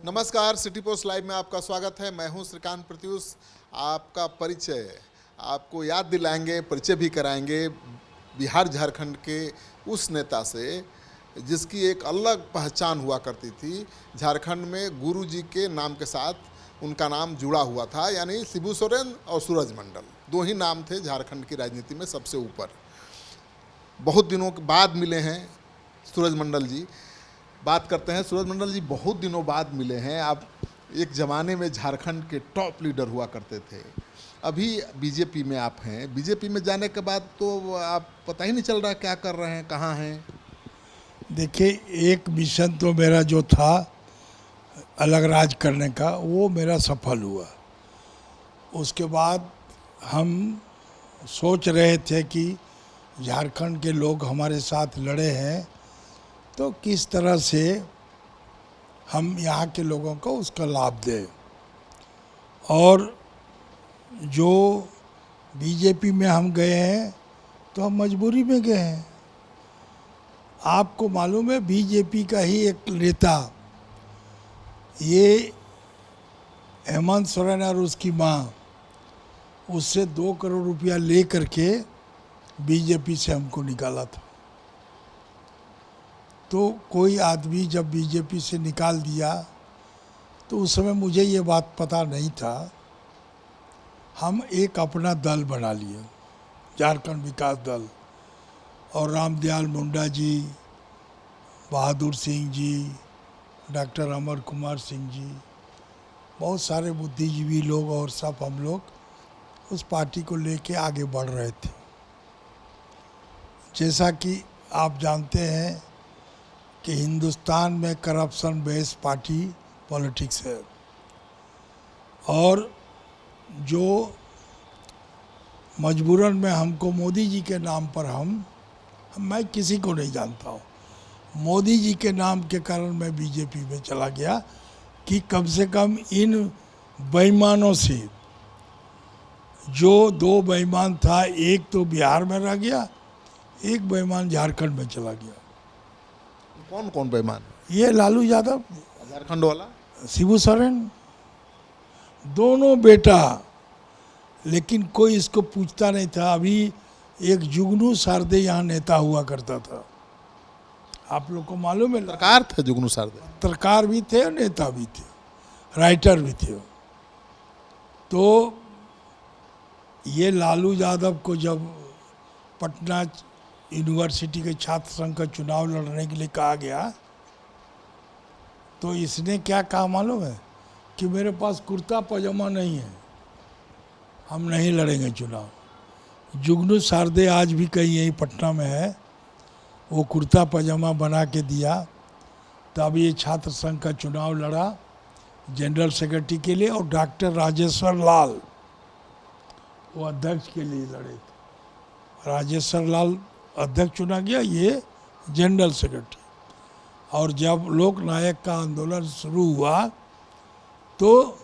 नमस्कार, city post live में आपका स्वागत है। मैं हूं श्रीकांत प्रत्युष। आपका परिचय आपको याद दिलाएंगे, परिचय भी कराएंगे बिहार झारखंड के उस नेता से जिसकी एक अलग पहचान हुआ करती थी। झारखंड में गुरुजी के नाम के साथ उनका नाम जुड़ा हुआ था, यानी शिबू सोरेन और सूरज मंडल, दो ही नाम थे झारखंड की राजनीति में सबसे ऊपर। बहुत दिनों के बाद मिले हैं सूरज मंडल जी। बात करते हैं सूरज मंडल जी, बहुत दिनों बाद मिले हैं। आप एक ज़माने में झारखंड के टॉप लीडर हुआ करते थे, अभी बीजेपी में आप हैं। बीजेपी में जाने के बाद तो आप पता ही नहीं चल रहा क्या कर रहे हैं, कहाँ हैं। देखिए, एक मिशन तो मेरा जो था अलग राज करने का, वो मेरा सफल हुआ। उसके बाद हम सोच रहे थे कि झारखंड के लोग हमारे साथ लड़े हैं, तो किस तरह से हम यहाँ के लोगों को उसका लाभ दें। और जो बीजेपी में हम गए हैं तो हम मजबूरी में गए हैं। आपको मालूम है, बीजेपी का ही एक नेता, ये हेमंत सोरेन और उसकी माँ, उससे 2 करोड़ रुपया ले करके बीजेपी से हमको निकाला था। तो कोई आदमी जब बीजेपी से निकाल दिया तो उस समय मुझे ये बात पता नहीं था। हम एक अपना दल बना लिए, झारखंड विकास दल, और रामदयाल मुंडा जी, बहादुर सिंह जी, डॉक्टर अमर कुमार सिंह जी, बहुत सारे बुद्धिजीवी लोग और सब हम लोग उस पार्टी को लेके आगे बढ़ रहे थे। जैसा कि आप जानते हैं कि हिंदुस्तान में करप्शन बेस्ड पार्टी पॉलिटिक्स है, और जो मजबूरन में हमको मोदी जी के नाम पर मैं किसी को नहीं जानता हूँ, मोदी जी के नाम के कारण मैं बीजेपी में चला गया कि कम से कम इन बेईमानों से, जो 2 बेईमान था, एक तो बिहार में रह गया, एक बेईमान झारखंड में चला गया। कौन कौन बेईमान? ये लालू यादव, झारखंड वाला शिबू सोरेन, दोनों बेटा। लेकिन कोई इसको पूछता नहीं था। अभी एक जुगनू सारदे यहाँ नेता हुआ करता था, आप लोग को मालूम है। सरकार थे जुगनू सारदे, पत्रकार भी थे और नेता भी थे, राइटर भी थे। तो ये लालू यादव को जब पटना यूनिवर्सिटी के छात्र संघ का चुनाव लड़ने के लिए कहा गया, तो इसने क्या कहा मालूम है कि मेरे पास कुर्ता पजामा नहीं है, हम नहीं लड़ेंगे चुनाव। जुगनू सारदे आज भी कहीं यहीं पटना में है, वो कुर्ता पजामा बना के दिया। तब ये छात्र संघ का चुनाव लड़ा जनरल सेक्रेटरी के लिए, और डॉक्टर राजेश्वर लाल वो अध्यक्ष के लिए लड़े थे। राजेश्वर लाल अध्यक्ष चुना गया, ये जनरल सेक्रेटरी। और जब लोक नायक का आंदोलन शुरू हुआ तो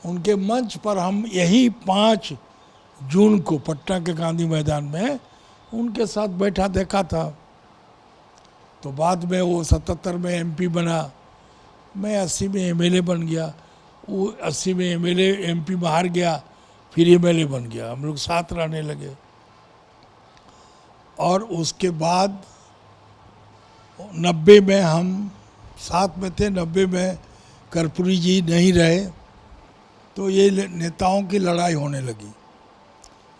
उनके मंच पर हम यही 5 जून को पटना के गांधी मैदान में उनके साथ बैठा देखा था। तो बाद में वो 77 में एमपी बना, मैं 80 में एमएलए बन गया, वो 80 में एमएलए एमपी में हार गया, फिर एमएलए बन गया, हम लोग साथ रहने लगे। और उसके बाद 90 में हम साथ में थे, 90 में कर्पूरी जी नहीं रहे, तो ये नेताओं की लड़ाई होने लगी।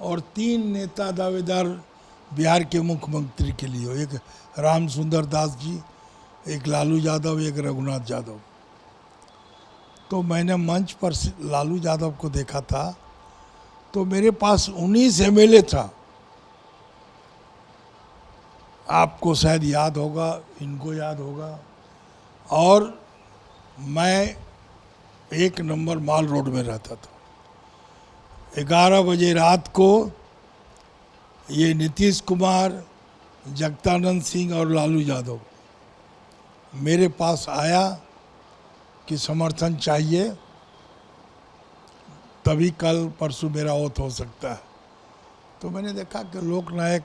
और 3 नेता दावेदार बिहार के मुख्यमंत्री के लिए, एक राम सुंदर दास जी, एक लालू यादव, एक रघुनाथ यादव। तो मैंने मंच पर लालू यादव को देखा था, तो मेरे पास 19 एमएलए था। आपको शायद याद होगा, इनको याद होगा। और मैं 1 नंबर माल रोड में रहता था। 11 बजे रात को ये नीतीश कुमार, जगदानंद सिंह और लालू यादव मेरे पास आया कि समर्थन चाहिए, तभी कल परसों मेरा ओथ हो सकता है। तो मैंने देखा कि लोकनायक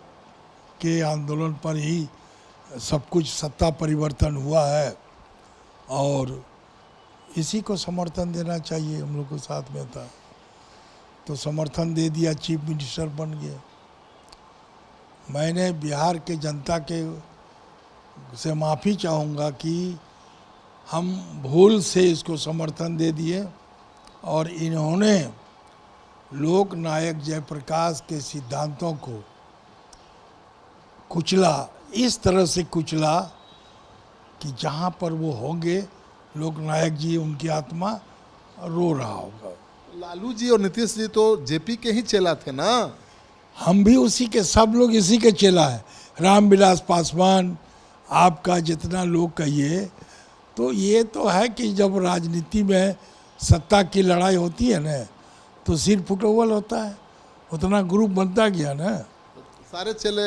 के आंदोलन पर ही सब कुछ सत्ता परिवर्तन हुआ है, और इसी को समर्थन देना चाहिए, हम लोग को साथ में था तो समर्थन दे दिया, चीफ मिनिस्टर बन गए। मैंने बिहार के जनता के से माफ़ी चाहूँगा कि हम भूल से इसको समर्थन दे दिए और इन्होंने लोक नायक जयप्रकाश के सिद्धांतों को कुचला, इस तरह से कुचला कि जहाँ पर वो होंगे लोक नायक जी, उनकी आत्मा रो रहा होगा। लालू जी और नीतीश जी तो जेपी के ही चेला थे ना। हम भी उसी के, सब लोग इसी के चेला है। रामविलास पासवान, आपका जितना लोग कहिए, तो ये तो है कि जब राजनीति में सत्ता की लड़ाई होती है ना तो सिर फुटोवल होता है, उतना ग्रुप बनता गया ना। सारे चेले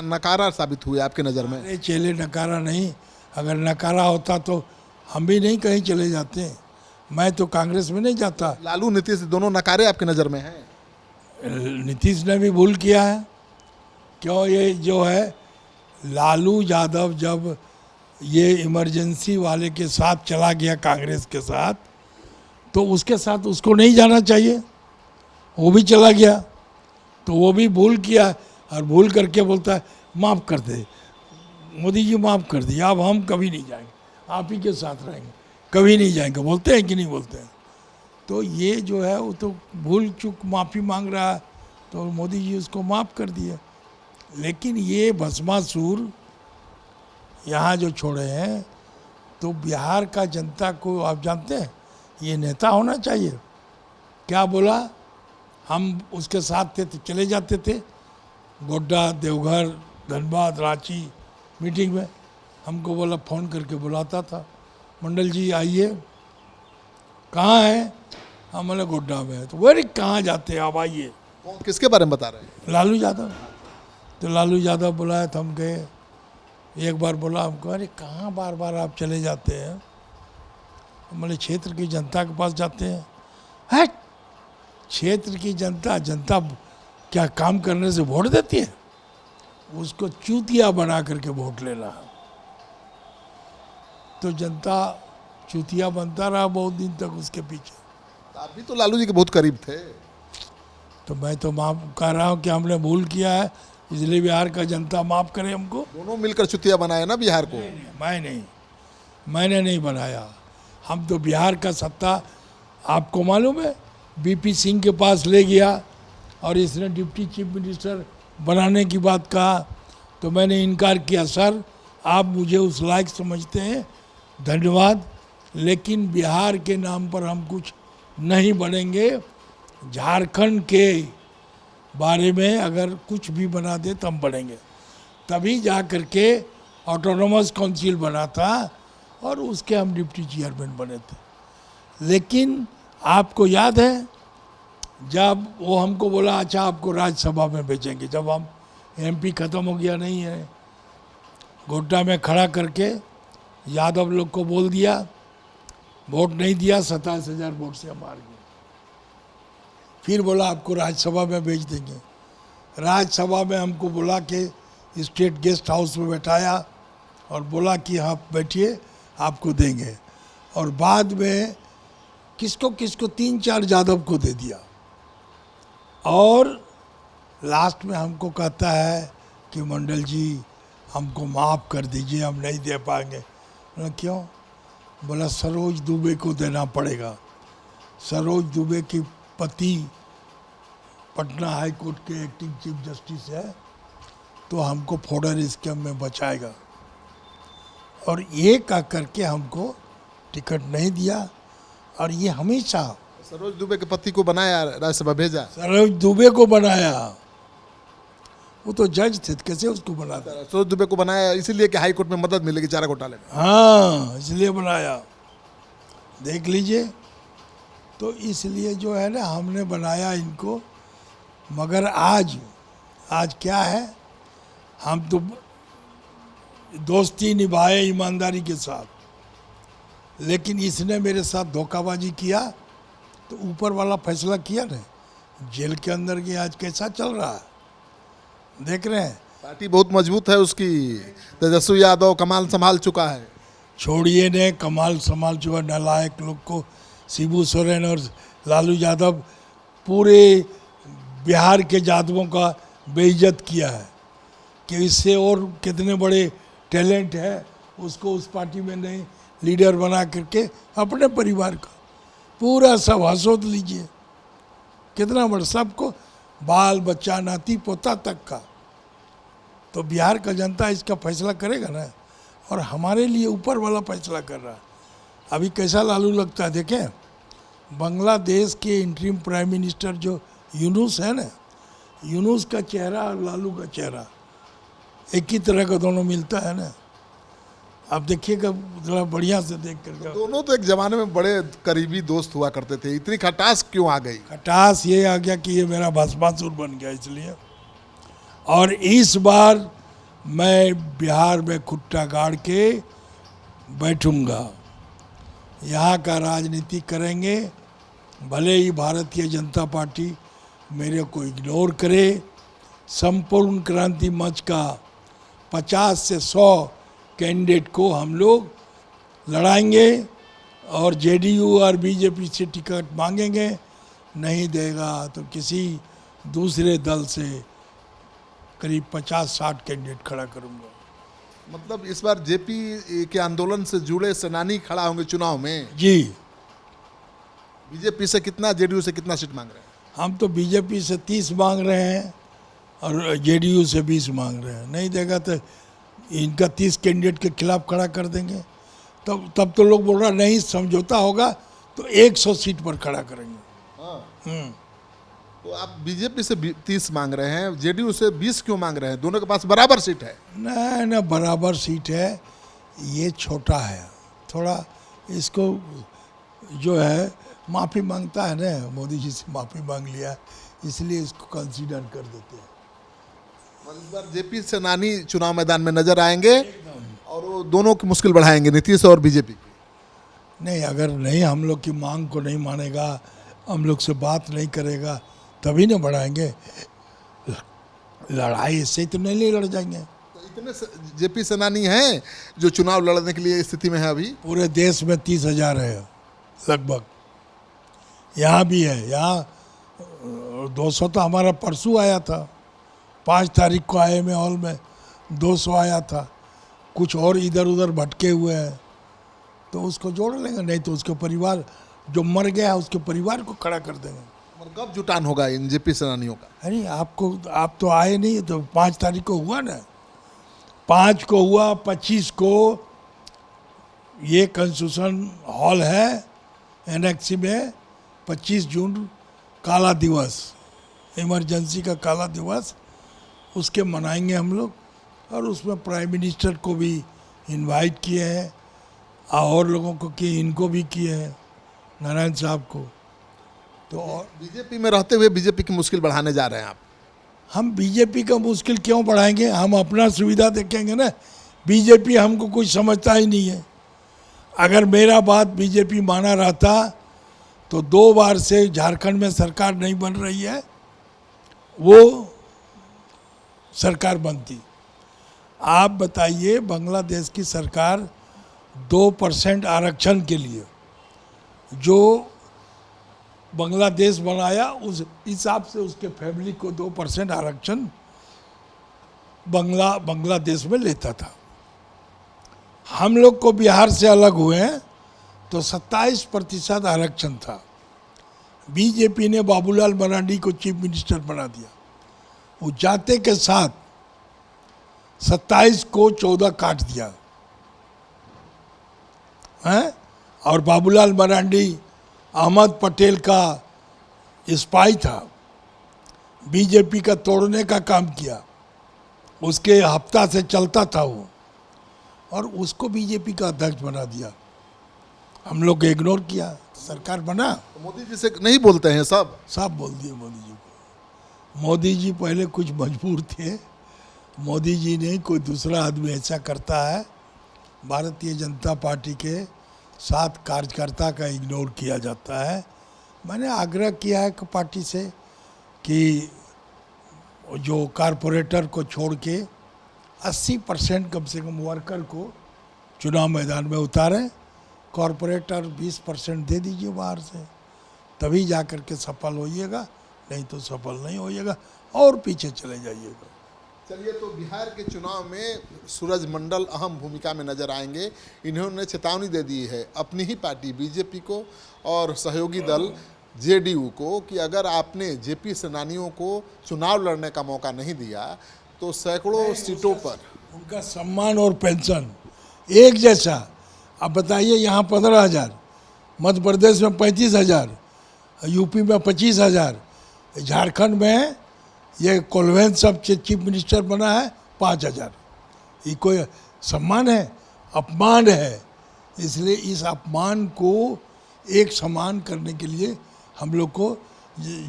नकारा साबित हुए आपके नज़र में? अरे चेले नकारा नहीं, अगर नकारा होता तो हम भी नहीं कहीं चले जाते। मैं तो कांग्रेस में नहीं जाता। लालू नीतीश दोनों नकारे आपके नज़र में हैं? नीतीश ने भी भूल किया है। क्यों, ये जो है लालू यादव जब ये इमरजेंसी वाले के साथ चला गया कांग्रेस के साथ, तो उसके साथ उसको नहीं जाना चाहिए, वो भी चला गया तो वो भी भूल किया और भूल करके बोलता है माफ़ कर दे मोदी जी, माफ़ कर दिया, अब हम कभी नहीं जाएंगे, आप ही के साथ रहेंगे, कभी नहीं जाएंगे। बोलते हैं कि नहीं बोलते हैं? तो ये जो है वो तो भूल चूक माफ़ी मांग रहा है, तो मोदी जी उसको माफ़ कर दिए। लेकिन ये भस्मासुर यहाँ जो छोड़े हैं, तो बिहार का जनता को आप जानते हैं ये नेता होना चाहिए। क्या बोला, हम उसके साथ थे तो चले जाते थे गोड्डा, देवघर, धनबाद, रांची मीटिंग में। हमको बोला, फ़ोन करके बुलाता था, मंडल जी आइए। कहाँ है? हम बोले गोड्डा में है। तो बोले कहाँ जाते हैं आप, आइए। किसके बारे में बता रहे हैं? लालू यादव। तो लालू यादव बुलाया तो हम गए। एक बार बोला हमको, अरे कहाँ बार बार आप चले जाते हैं? हम बोले क्षेत्र की जनता के पास जाते हैं। है, क्षेत्र की जनता, जनता क्या काम करने से वोट देती है? उसको चूतिया बना करके वोट लेना। तो जनता चूतिया बनता रहा बहुत दिन तक उसके पीछे। आप भी तो लालू जी के बहुत करीब थे। तो मैं तो माफ़ कर रहा हूँ कि हमने भूल किया है, इसलिए बिहार का जनता माफ़ करे हमको। दोनों मिलकर चुतिया बनाए ना बिहार को। मैं नहीं, मैंने नहीं बनाया। हम तो बिहार का सत्ता, आपको मालूम है, बीपी सिंह के पास ले गया और इसने डिप्टी चीफ मिनिस्टर बनाने की बात कहा तो मैंने इनकार किया। सर, आप मुझे उस लायक समझते हैं, धन्यवाद, लेकिन बिहार के नाम पर हम कुछ नहीं बनेंगे। झारखंड के बारे में अगर कुछ भी बना दे तो हम बनेंगे। तभी जा कर के ऑटोनोमस काउंसिल बना था और उसके हम डिप्टी चेयरमैन बने थे। लेकिन आपको याद है जब वो हमको बोला अच्छा आपको राज्यसभा में भेजेंगे, जब हम एमपी ख़त्म हो गया नहीं है, गोड्डा में खड़ा करके यादव लोग को बोल दिया, वोट नहीं दिया, 27,000 वोट से हम हार गए। फिर बोला आपको राज्यसभा में भेज देंगे। राज्यसभा में हमको बुला के स्टेट गेस्ट हाउस में बैठाया और बोला कि आप बैठिए, आपको देंगे। और बाद में किसको किसको 3-4 यादव को दे दिया और लास्ट में हमको कहता है कि मंडल जी हमको माफ़ कर दीजिए, हम नहीं दे पाएंगे। बोला क्यों? बोला सरोज दुबे को देना पड़ेगा। सरोज दुबे की पति पटना हाई कोर्ट के एक्टिंग चीफ जस्टिस है, तो हमको फॉर्डर स्कैम में बचाएगा। और ये कह करके हमको टिकट नहीं दिया। और ये हमेशा सरोज दुबे के पति को बनाया, राज्यसभा भेजा। सरोज दुबे को बनाया, वो तो जज थे, कैसे उसको बनाता? सरोज दुबे को बनाया इसीलिए कि हाई कोर्ट में मदद मिलेगी चारा घोटाले में। हाँ, इसलिए बनाया, देख लीजिए। तो इसलिए जो है ना हमने बनाया इनको। मगर आज क्या है, हम तो दोस्ती निभाए ईमानदारी के साथ, लेकिन इसने मेरे साथ धोखाबाजी किया तो ऊपर वाला फैसला किया ना, जेल के अंदर के आज कैसा चल रहा है देख रहे हैं। पार्टी बहुत मजबूत है उसकी, तेजस्वी यादव कमान संभाल चुका है। छोड़िए ने कमाल समाल जो है नालायक लोग को, शिबू सोरेन और लालू यादव पूरे बिहार के यादवों का बेइज्जत किया है कि इससे और कितने बड़े टैलेंट है उसको उस पार्टी में नहीं लीडर बना करके अपने परिवार का पूरा सब हसोत लीजिए, कितना बड़ा सबको बाल बच्चा नाती पोता तक का। तो बिहार का जनता इसका फैसला करेगा ना, और हमारे लिए ऊपर वाला फैसला कर रहा है। अभी कैसा लालू लगता है देखें, बांग्लादेश के इंटरिम प्राइम मिनिस्टर जो यूनुस है ना, यूनुस का चेहरा और लालू का चेहरा एक ही तरह का दोनों मिलता है ना। आप देखिएगा थोड़ा बढ़िया से देख करके। दोनों तो एक जमाने में बड़े करीबी दोस्त हुआ करते थे, इतनी खटास क्यों आ गई? खटास ये आ गया कि ये मेरा भस्मासुर बन गया इसलिए। और इस बार मैं बिहार में खुट्टा गाड़ के बैठूंगा, यहाँ का राजनीति करेंगे, भले ही भारतीय जनता पार्टी मेरे को इग्नोर करे। संपूर्ण क्रांति मंच का 50 से 100 कैंडिडेट को हम लोग लड़ाएंगे और जेडीयू और बीजेपी से टिकट मांगेंगे, नहीं देगा तो किसी दूसरे दल से करीब 50-60 कैंडिडेट खड़ा करूंगा। मतलब इस बार जेपी के आंदोलन से जुड़े सेनानी खड़ा होंगे चुनाव में? जी, बीजेपी से कितना, जेडीयू से कितना सीट मांग रहे हैं? हम तो बीजेपी से 30 मांग रहे हैं और जेडीयू से 20 मांग रहे हैं। नहीं देगा तो इनका 30 कैंडिडेट के खिलाफ खड़ा कर देंगे। तब तो लोग बोल रहा नहीं समझौता होगा तो 100 सीट पर खड़ा करेंगे। हाँ। तो आप बीजेपी से 30 मांग रहे हैं, जेडीयू से 20 क्यों मांग रहे हैं? दोनों के पास बराबर सीट है। ना बराबर सीट है, ये छोटा है थोड़ा, इसको जो है माफ़ी मांगता है ना, मोदी जी से माफ़ी मांग लिया इसलिए इसको कंसीडर कर देते हैं। इस बार जेपी सेनानी चुनाव मैदान में नजर आएंगे और वो दोनों की मुश्किल बढ़ाएंगे, नीतीश और बीजेपी की। नहीं, अगर नहीं हम लोग की मांग को नहीं मानेगा, हम लोग से बात नहीं करेगा तभी ना बढ़ाएंगे। लड़ाई इससे ही तो नहीं लड़ जाएंगे। तो इतने जेपी सेनानी हैं जो चुनाव लड़ने के लिए स्थिति में है अभी? पूरे देश में 30,000 है लगभग, यहाँ भी है। यहाँ 200 तो हमारा परसों आया था, 5 तारीख को आए में हॉल में 200 आया था, कुछ और इधर उधर भटके हुए हैं तो उसको जोड़ लेंगे, नहीं तो उसके परिवार जो मर गया है उसके परिवार को खड़ा कर देंगे। और कब जुटान होगा इन जेपी सेनानियों का? अरे आप तो आए नहीं, तो 5 तारीख को हुआ ना, 5 को हुआ, 25 को ये कंस्टिट्यूशन हॉल है एनेक्सी में, 25 जून काला दिवस, इमरजेंसी का काला दिवस, उसके मनाएंगे हम लोग। और उसमें प्राइम मिनिस्टर को भी इनवाइट किए हैं और लोगों को किए, इनको भी किए हैं, नारायण साहब को। तो और बीजेपी में रहते हुए बीजेपी की मुश्किल बढ़ाने जा रहे हैं आप? हम बीजेपी का मुश्किल क्यों बढ़ाएंगे, हम अपना सुविधा देखेंगे ना। बीजेपी हमको कुछ समझता ही नहीं है। अगर मेरा बात बीजेपी माना रहता तो 2 बार से झारखंड में सरकार नहीं बन रही है, वो सरकार बनती। आप बताइए, बांग्लादेश की सरकार 2% आरक्षण के लिए जो बांग्लादेश बनाया उस हिसाब से उसके फैमिली को 2% आरक्षण बांग्लादेश में लेता था। हम लोग को बिहार से अलग हुए हैं तो 27% आरक्षण था। बीजेपी ने बाबूलाल मरांडी को चीफ मिनिस्टर बना दिया, वो जाते के साथ 27 को 14 काट दिया है। और बाबूलाल मरांडी अहमद पटेल का स्पाई था, बीजेपी का तोड़ने का काम किया, उसके हफ्ता से चलता था वो, और उसको बीजेपी का अध्यक्ष बना दिया। हम लोग इग्नोर किया, सरकार बना। तो मोदी जी से नहीं बोलते हैं? सब बोल दिए मोदी जी को। मोदी जी पहले कुछ मजबूर थे, मोदी जी नहीं, कोई दूसरा आदमी ऐसा करता है। भारतीय जनता पार्टी के 7 कार्यकर्ता का इग्नोर किया जाता है। मैंने आग्रह किया है कि पार्टी से कि जो कारपोरेटर को छोड़ के 80% कम से कम वर्कर को चुनाव मैदान में उतारें, कॉरपोरेटर 20% दे दीजिए बाहर से, तभी जा कर के सफल होइएगा, नहीं तो सफल नहीं होइएगा और पीछे चले जाइएगा। चलिए, तो बिहार के चुनाव में सूरज मंडल अहम भूमिका में नजर आएंगे। इन्होंने चेतावनी दे दी है अपनी ही पार्टी बीजेपी को और सहयोगी दल जेडीयू को कि अगर आपने जेपी सेनानियों को चुनाव लड़ने का मौका नहीं दिया तो सैकड़ों सीटों पर उनका सम्मान और पेंशन एक जैसा। अब बताइए, यहाँ 15,000, मध्य प्रदेश में 35,000, यूपी में 25,000, झारखंड में ये कोलवेंत सब चीफ मिनिस्टर बना है 5,000। ये कोई सम्मान है? अपमान है। इसलिए इस अपमान को एक समान करने के लिए हम लोग को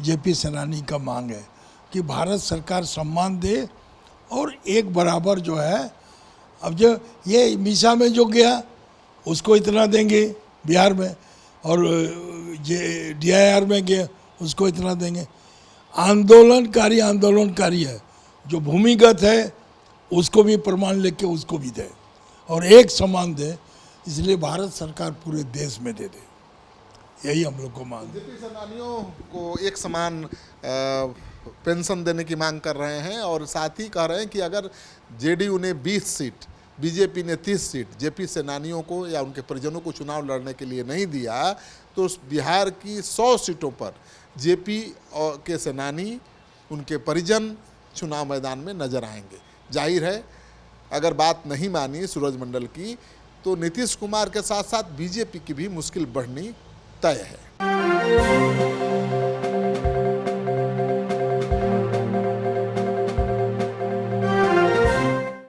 जेपी सेनानी का मांग है कि भारत सरकार सम्मान दे और एक बराबर जो है, अब जो ये मीसा में जो गया उसको इतना देंगे बिहार में, और जे DIR में गया उसको इतना देंगे। आंदोलनकारी है, जो भूमिगत है उसको भी प्रमाण लेके उसको भी दे और एक समान दे। इसलिए भारत सरकार पूरे देश में दे दे, यही हम लोग को मांग है। जेपी सेनानियों को एक समान पेंशन देने की मांग कर रहे हैं और साथ ही कह रहे हैं कि अगर जेडीयू ने 20 सीट, बीजेपी ने 30 सीट जेपी सेनानियों को या उनके परिजनों को चुनाव लड़ने के लिए नहीं दिया तो उस बिहार की 100 सीटों पर जेपी के सेनानी, उनके परिजन चुनाव मैदान में नजर आएंगे। जाहिर है, अगर बात नहीं मानी सूरज मंडल की तो नीतीश कुमार के साथ साथ बीजेपी की भी मुश्किल बढ़नी तय है।